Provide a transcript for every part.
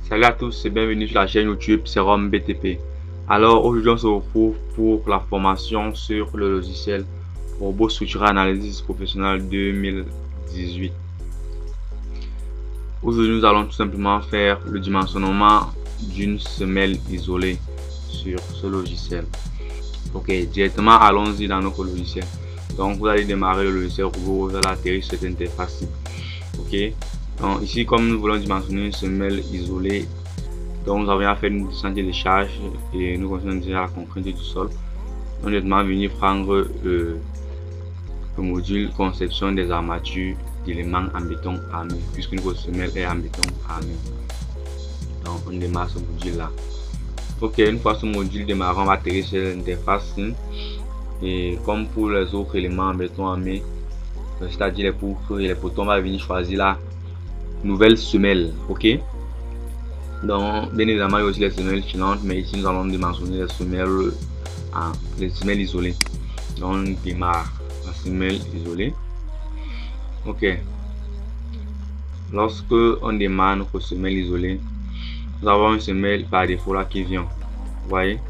Salut à tous et bienvenue sur la chaîne YouTube Serum BTP. Alors aujourd'hui on se retrouve pour la formation sur le logiciel Robot Structural Analysis Professionnel 2018. Aujourd'hui nous allons tout simplement faire le dimensionnement d'une semelle isolée sur ce logiciel. Ok, directement allons-y dans notre logiciel. Donc vous allez démarrer le logiciel Robot, vous allez atterrir sur cette interface. Ok, donc ici comme nous voulons dimensionner une semelle isolée, donc nous avons fait une descente de charge et nous continuons déjà la contrainte du sol. On est venu prendre le module conception des armatures d'éléments en béton armé, puisque notre semelle est en béton armé. Donc on démarre ce module là. Ok, une fois ce module démarré, on va atterrir sur l'interface et comme pour les autres éléments en béton armé, c'est-à-dire les poutres et les potons, on va venir choisir la nouvelle semelle. Ok, donc bien évidemment il y a aussi les semelles filantes, mais ici nous allons dimensionner les semelles isolées. Donc on démarre la semelle isolée. Ok, lorsque on démarre notre semelle isolée, nous avons une semelle par défaut là qui vient. Vous voyez,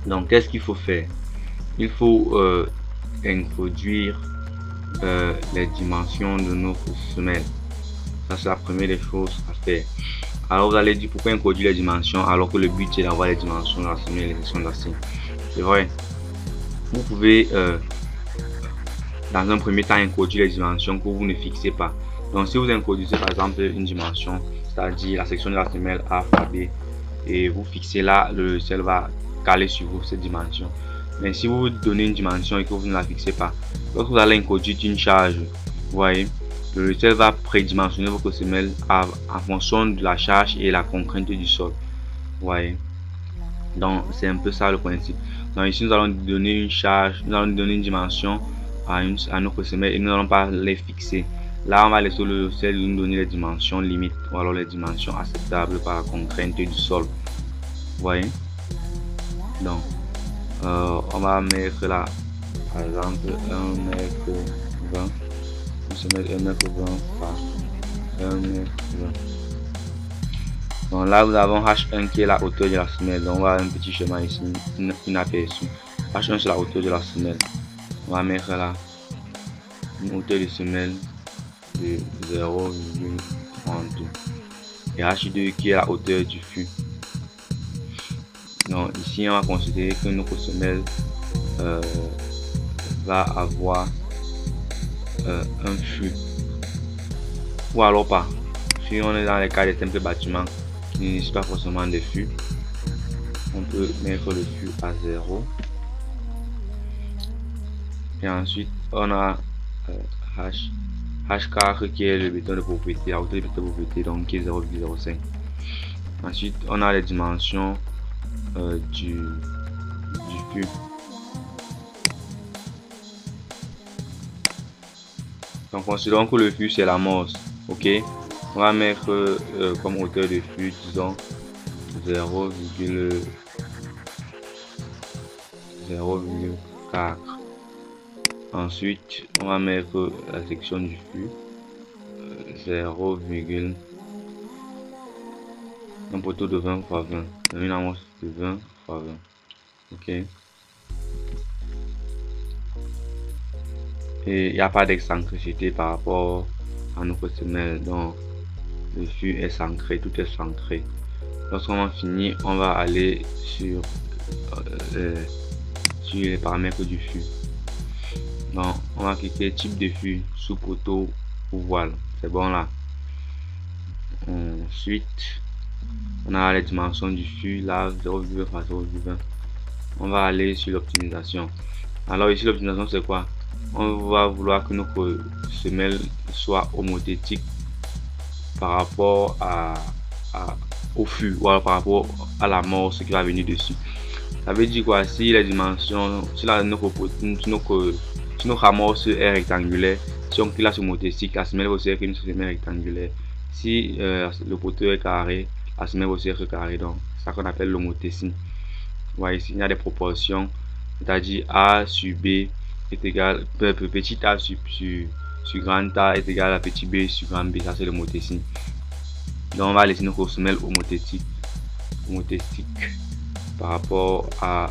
donc qu'est-ce qu'il faut faire? Il faut introduire les dimensions de notre semelle. Ça c'est la première des choses à faire. Alors vous allez dire pourquoi introduire les dimensions alors que le but c'est d'avoir les dimensions de la semelle et les sections d'acier. C'est vrai, vous pouvez dans un premier temps introduire les dimensions que vous ne fixez pas. Donc si vous introduisez par exemple une dimension, c'est-à-dire la section de la semelle A, B, et vous fixez là, le logiciel va caler sur vous cette dimension. Mais si vous donnez une dimension et que vous ne la fixez pas, lorsque vous allez introduire une charge, vous voyez, le logiciel va prédimensionner votre semelle en fonction de la charge et la contrainte du sol. Vous voyez, donc c'est un peu ça le principe. Donc ici nous allons donner une charge, nous allons donner une dimension à notre semelle et nous n'allons pas les fixer. Là on va laisser le logiciel nous donner les dimensions limites ou alors les dimensions acceptables par la contrainte du sol. Vous voyez, donc on va mettre là par exemple 1,20 m, on se met 1,20 m par 1,20 m. Donc là nous avons H1 qui est la hauteur de la semelle. Donc on va avoir un petit schéma ici inaperçu. H1 c'est la hauteur de la semelle. On va mettre là une hauteur de semelle de 0,32 et H2 qui est la hauteur du fût. Donc ici on va considérer que notre semelle va avoir un fût ou alors pas. Si on est dans les cas des simples bâtiments qui n'utilisent pas forcément de fût, on peut mettre le fût à 0 et ensuite on a H4 qui est le béton de propriété, la hauteur de béton de propriété, donc qui est 0,05. Ensuite on a les dimensions du fût. Donc considérons que le fût c'est l'amorce. Ok, on va mettre comme hauteur de fût, disons 0,4. Ensuite on va mettre la section du fût 0, un poteau de 20 x 20, une amorce de 20 x 20. Ok, et il n'y a pas d'excentricité par rapport à notre semelle, donc le fût est centré, tout est centré. Lorsqu'on a fini, on va aller sur les paramètres du fût. Donc on va cliquer type de fût, sous poteau ou voile, c'est bon là. Ensuite on a les dimensions du fût là, 0,20 x 0,20. on va aller sur l'optimisation. Alors ici l'optimisation c'est quoi? On va vouloir que notre semelle soit homothétique par rapport au fût ou alors par rapport à la morse qui va venir dessus. Ça veut dire quoi? Si les dimensions, si notre amorce est rectangulaire, si on clique là sur homothétique, la semelle va aussi être une semelle rectangulaire. Si le poteau est carré, la semelle va aussi être carré. Donc c'est ça qu'on appelle l'homothétie. Vous voyez ici, il y a des proportions, c'est-à-dire A sur B est égal, petit a sur grand A est égal à petit b sur grand B. Ça c'est l'homothétie. Donc on va laisser notre semelle homothétique par rapport à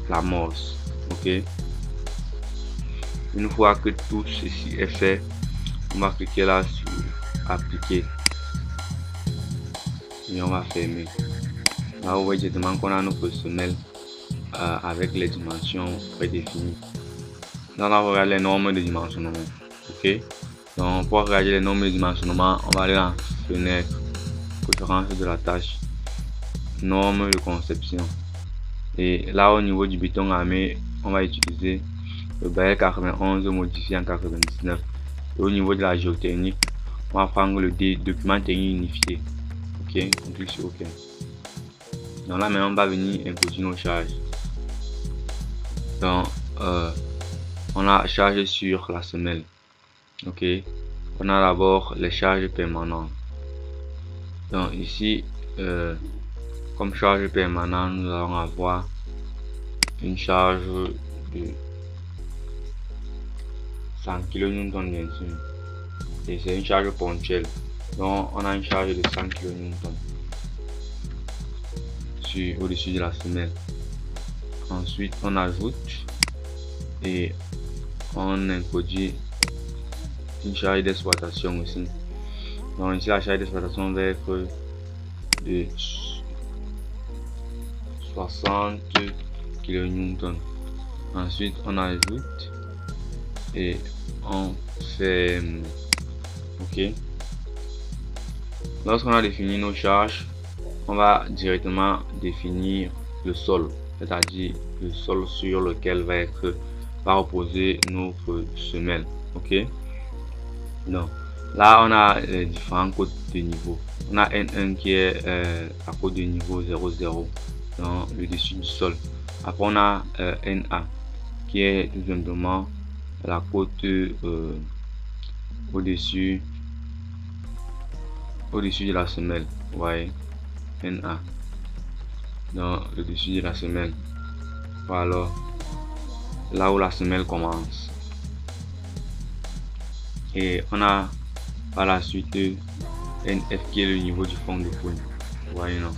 l'amorce. Ok. Une fois que tout ceci est fait, on va cliquer là sur appliquer et on va fermer. Là vous voyez directement qu'on a notre semelle avec les dimensions prédéfinies. Là on va regarder les normes de dimensionnement. Ok. Donc pour regarder les normes de dimensionnement, on va aller dans fenêtre, préférence de la tâche, normes de conception. Et là au niveau du béton armé, on va utiliser le Bayer 91 modifié en 99. Et au niveau de la géotechnique, on va prendre le document technique unifié. Ok, on clique sur OK. Donc là maintenant on va venir introduire nos charges. Donc on a chargé sur la semelle. Ok, on a d'abord les charges permanentes. Donc ici comme charge permanente, nous allons avoir une charge de 100 kN bien sûr, et c'est une charge ponctuelle. Donc on a une charge de 100 kN au-dessus de la semelle. Ensuite on ajoute et on introduit une charge d'exploitation aussi. Donc ici la charge d'exploitation va être de 60 kN. Ensuite on ajoute et on ferme. Ok. Lorsqu'on a défini nos charges, on va directement définir le sol, c'est-à-dire le sol sur lequel va reposer notre semelle. Ok. Donc là on a les différents codes de niveau. On a N1 qui est à code de niveau 00 dans le dessus du sol. Après on a NA qui est tout simplement la côte au-dessus de la semelle. Vous voyez, NA dans le dessus de la semelle. Voilà, là où la semelle commence. Et on a par la suite NF qui est le niveau du fond de poule. Vous voyez, non?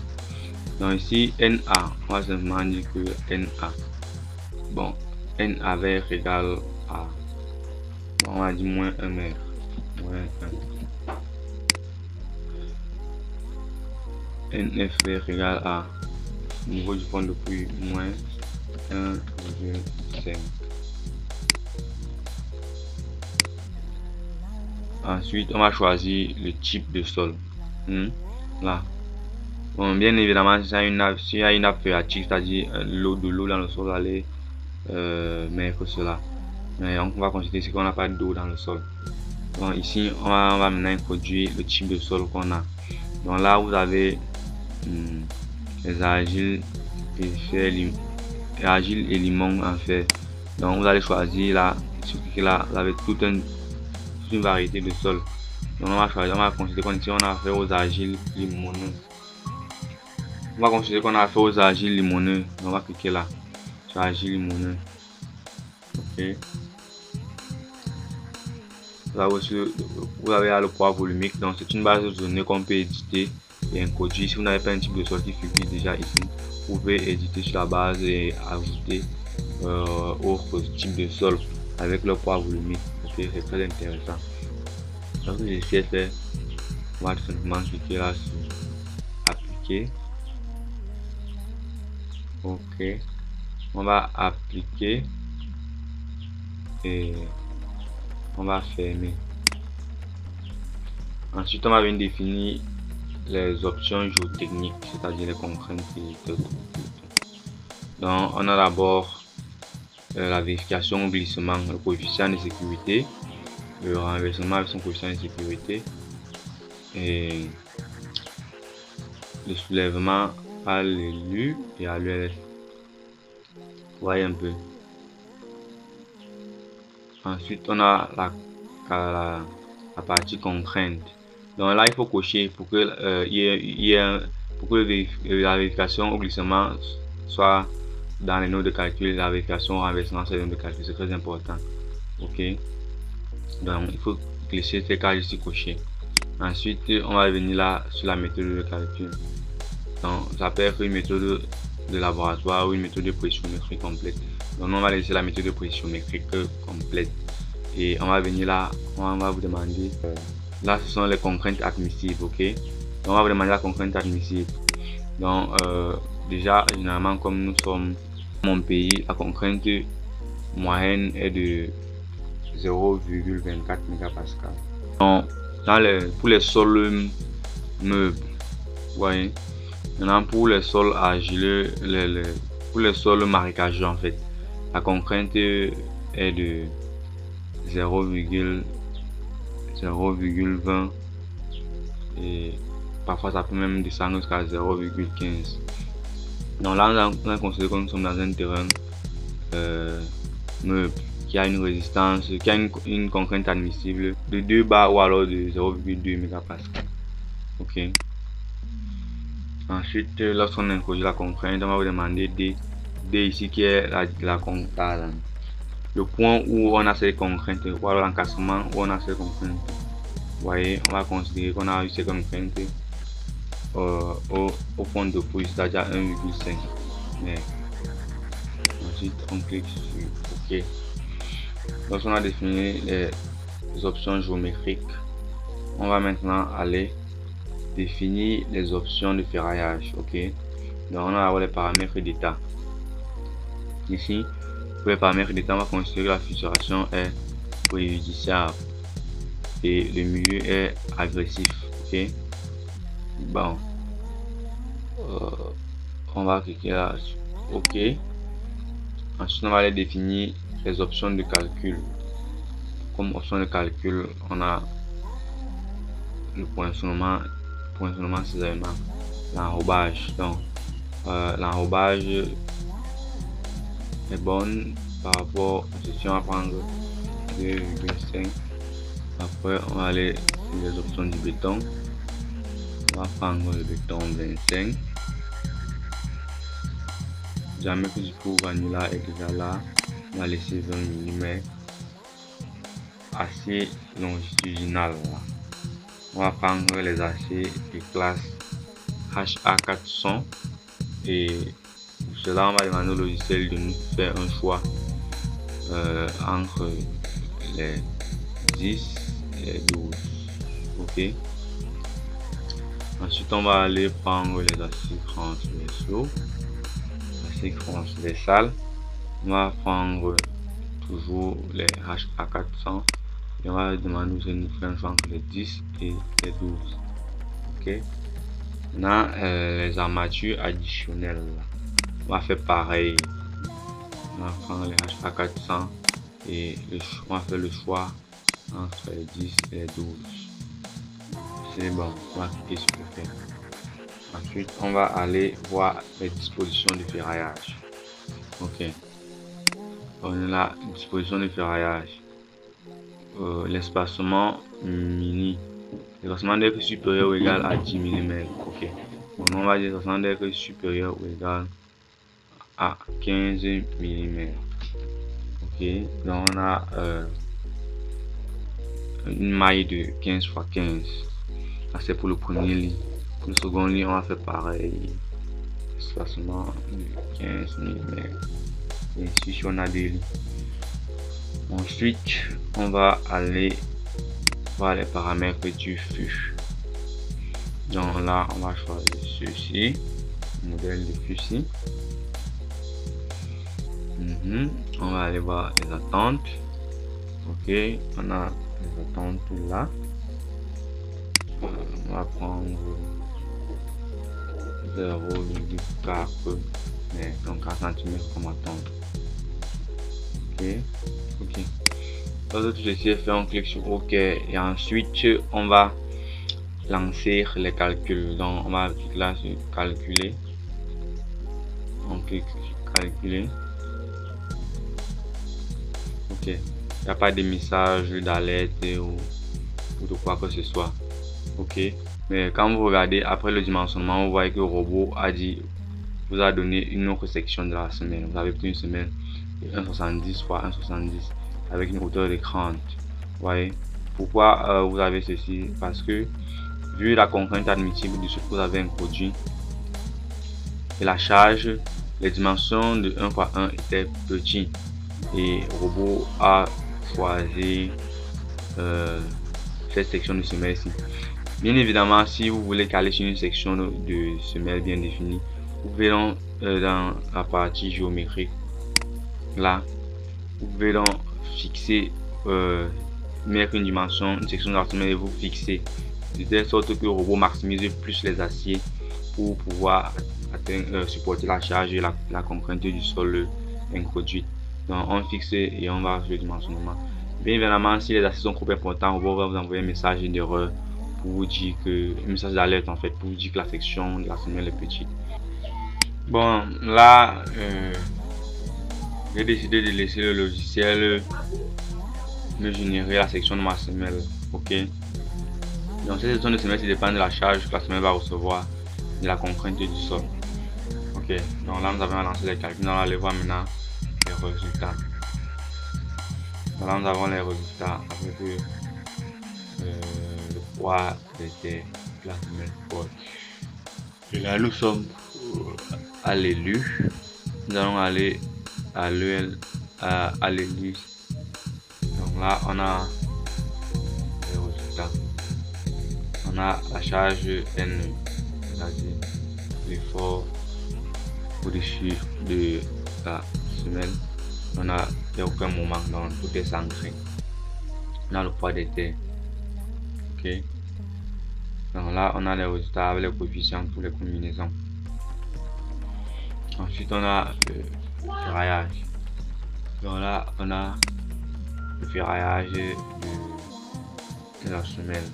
Donc ici NA, on va simplement dire que NA, bon, NA va être égal à, bon, on va dire moins 1 mètre, moins 1. NF va être égal à niveau du fond de puits moins 1,5. Ensuite on va choisir le type de sol. Là, bon, bien évidemment s'il y a une nappe phréatique, c'est-à-dire de l'eau dans le sol, allez mettre cela. Mais on va considérer qu'on n'a pas d'eau dans le sol. Donc ici on va maintenant introduire le type de sol qu'on a. Donc là vous avez les argiles et limon en fait. Donc vous allez choisir là, là vous avez toute une variété de sols. Donc on va choisir, on va considérer qu'ici on a affaire aux argiles limoneux. On va considérer qu'on a affaire aux argiles limoneux. On va cliquer là sur argile limoneux. Ok. Là aussi, vous avez là le poids volumique. Donc c'est une base de données qu'on peut éditer et introduire. Si vous n'avez pas un type de sol qui figure déjà ici, vous pouvez éditer sur la base et ajouter autre type de sol avec le poids volumique. Ok, c'est très intéressant. Donc ce que j'essaie de faire, on va tout simplement cliquer là sur appliquer. Ok, on va appliquer et on va fermer. Ensuite on va venir définir les options géotechniques, c'est-à-dire les contraintes et tout. Donc on a d'abord la vérification au glissement, le coefficient de sécurité, le renversement avec son coefficient de sécurité et le soulèvement à l'élu et à l'ULF. Vous voyez un peu. Ensuite on a la partie contrainte. Donc là il faut cocher pour que la vérification au glissement soit dans les notes de calcul, la vérification au renversement c'est les notes de calcul, c'est très important. Ok, donc il faut glisser ces cases ici cochées. Ensuite, on va venir là sur la méthode de calcul. Donc, ça peut être une méthode de laboratoire ou une méthode de pressiométrie complète. Donc, on va laisser la méthode de pressiométrie complète. Et on va venir là, on va vous demander, là ce sont les contraintes admissibles, ok. Donc, on va vous demander la contrainte admissible. Donc, déjà, généralement, comme nous sommes mon pays, la contrainte moyenne est de 0,24 mégapascal. Donc, pour les sols meubles, vous voyez. Maintenant, pour les sols argileux, pour les sols marécageux, en fait, la contrainte est de 0,20 et parfois ça peut même descendre jusqu'à 0,15. Donc là, on considère que nous sommes dans un terrain meuble qui a une résistance, qui a une contrainte admissible de 2 bars ou alors de 0,2 mégapascal. Ok. Ensuite, lorsqu'on introduit la contrainte, on va vous demander D ici qui est le point où on a cette contrainte, ou alors l'encadrement où on a cette contrainte. Vous voyez, on va considérer qu'on a eu cette contrainte au fond de pouce, c'est-à-dire 1,5. Mais ensuite, on clique sur OK. Lorsqu'on a défini les options géométriques, on va maintenant aller définir les options de ferraillage. Ok, donc on va avoir les paramètres d'état. Ici, pour les paramètres d'état, on va considérer que la fissuration est préjudiciable et le milieu est agressif. Ok, bon, on va cliquer là sur OK. Ensuite, on va aller définir les options de calcul. Comme option de calcul, on a le poinçonnement, cisaillement, l'enrobage. Donc l'enrobage est bonne par rapport à ceci. On va prendre 2,5. Après on va aller sur les options du béton. On va prendre le béton 25. Jamais que du coup Vanilla est déjà là, on va laisser 20 mm assez longitudinal là. On va prendre les aciers de classe HA400 et pour cela on va demander au logiciel de nous faire un choix entre les 10 et les 12. Ok, ensuite on va aller prendre les aciers transversaux, transversales. On va prendre toujours les HA400 et on va demander de nous faire un choix entre les 10 et les 12. Ok, maintenant les armatures additionnelles, on va faire pareil. On va prendre les HA400 et on va faire le choix entre les 10 et les 12. C'est bon, on va cliquer sur OK. Ensuite, on va aller voir les dispositions de ferraillage. Ok, on a la disposition de ferraillage. L'espacement mini, l'espacement doit être supérieur ou égal à 10 mm. Ok, bon, on va dire l'espacement doit être supérieur ou égal à 15 mm. Ok, donc on a une maille de 15 x 15. C'est pour le premier lit. Pour le second lit, on va faire pareil, espacement de 15 mm. Et ici, si on a des lits. Ensuite, on va aller voir les paramètres du fût. Donc là, on va choisir ceci, modèle de fusil. On va aller voir les attentes. Ok, on a les attentes là. On va prendre 0,4 mais donc 4 cm comme attente. Ok, lorsque tout ceci est fait, on clique sur OK et ensuite on va lancer les calculs. Donc on va cliquer là sur calculer, on clique sur calculer. Ok, il n'y a pas de message d'alerte ou de quoi que ce soit. Ok, mais quand vous regardez après le dimensionnement, vous voyez que le robot vous a donné une autre section de la semelle. Vous avez pris une semelle 1,70 x 1,70 avec une hauteur de 30. Vous voyez, Pourquoi vous avez ceci? Parce que vu la contrainte admissible de ce que vous avez introduit et la charge, les dimensions de 1 x 1 étaient petites et robot a choisi cette section de semelle ici. Bien évidemment, si vous voulez caler sur une section de semelle bien définie, vous pouvez donc dans la partie géométrique là, vous pouvez donc fixer, mettre une dimension, une section de la semelle et vous fixer de telle sorte que le robot maximise plus les aciers pour pouvoir supporter la charge et la contrainte du sol introduite. Donc on fixe et on va sur le dimensionnement. Bien évidemment, si les aciers sont trop importants, on va vous envoyer un message d'erreur pour vous dire que, un message d'alerte en fait, pour vous dire que la section de la semelle est petite. Bon, là, j'ai décidé de laisser le logiciel me générer la section de ma semelle. Ok. Donc cette section de semelle, ça dépend de la charge que la semelle va recevoir, de la contrainte du sol. Ok. Donc là, nous avons lancé les calculs. On va aller voir maintenant les résultats. Là nous avons les résultats avec le poids de la semelle. Et là nous sommes à l'élu. Nous allons aller à l'élu. Donc là on a les résultats. On a la charge N, c'est-à-dire l'effort au-dessus de la semelle. On a aucun moment, donc tout est ancré. On a le poids des terres. Ok. Donc là, on a les résultats avec les coefficients pour les combinaisons. Ensuite, on a le ferraillage. Donc là, on a le ferraillage de la semelle.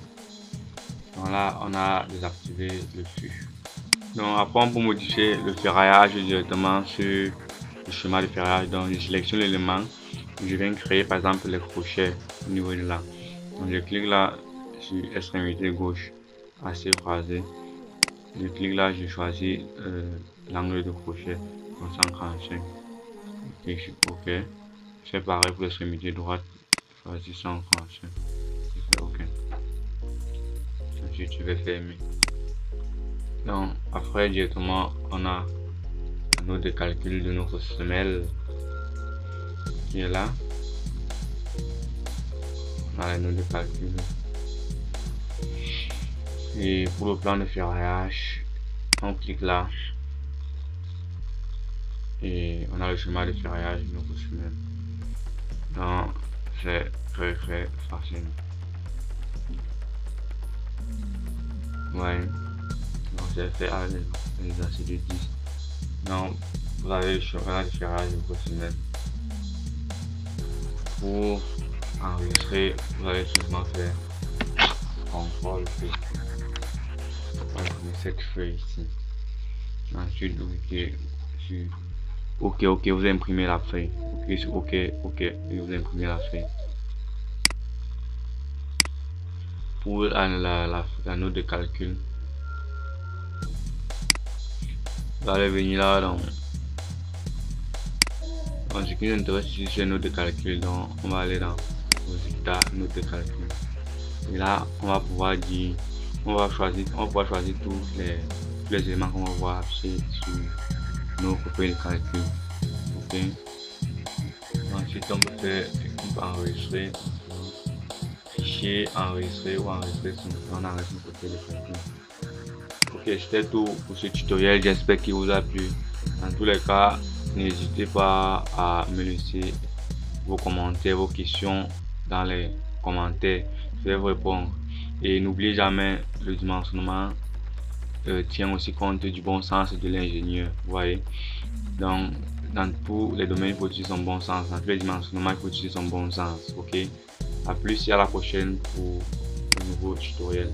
Donc là, on a désactivé le flux. Donc après, on peut modifier le ferraillage directement sur le schéma de ferraillage. Donc je sélectionne l'élément, je viens créer par exemple les crochets au niveau de là. Donc je clique là sur extrémité gauche, assez croisé. Je clique là, je choisis l'angle de crochet 145. Et je suis OK. Je fais pareil pour l'extrémité droite, je choisis 145. Je fais OK. Ensuite je vais fermer. Donc après directement on a l'anneau de calcul de notre semelle qui est là. On a l'anneau de calcul. Et pour le plan de ferraillage, on clique là et on a le schéma de ferraillage de notre semelle. Donc c'est très facile. Ouais. Donc c'est fait avec les aciers de 10. Donc vous avez le schéma de ferraillage de votre semelle. Pour enregistrer, vous allez seulement faire CTRL P. Voilà, cette feuille ici. Ensuite, vous cliquez sur OK, vous imprimez la feuille. Vous cliquez sur OK, et vous imprimez la feuille. Pour la note de calcul, vous allez venir là dans ce qui nous intéresse ici, c'est note de calcul. Donc on va aller dans résultat, note de calcul. Et là on va pouvoir dire, on va pouvoir choisir tous les éléments qu'on va voir affichés sur nos feuilles de calcul. Ok. Ensuite on peut enregistrer fichier, enregistrer ou enregistrer son enregistrement de calcul. Ok, c'était tout pour ce tutoriel, j'espère qu'il vous a plu. Dans tous les cas, n'hésitez pas à me laisser vos commentaires, vos questions dans les commentaires, je vais vous répondre. Et n'oubliez jamais, le dimensionnement tient aussi compte du bon sens de l'ingénieur. Vous voyez, donc dans tous les domaines il faut utiliser son bon sens, dans tous les dimensionnements il faut utiliser son bon sens. Ok, à plus et à la prochaine pour un nouveau tutoriel.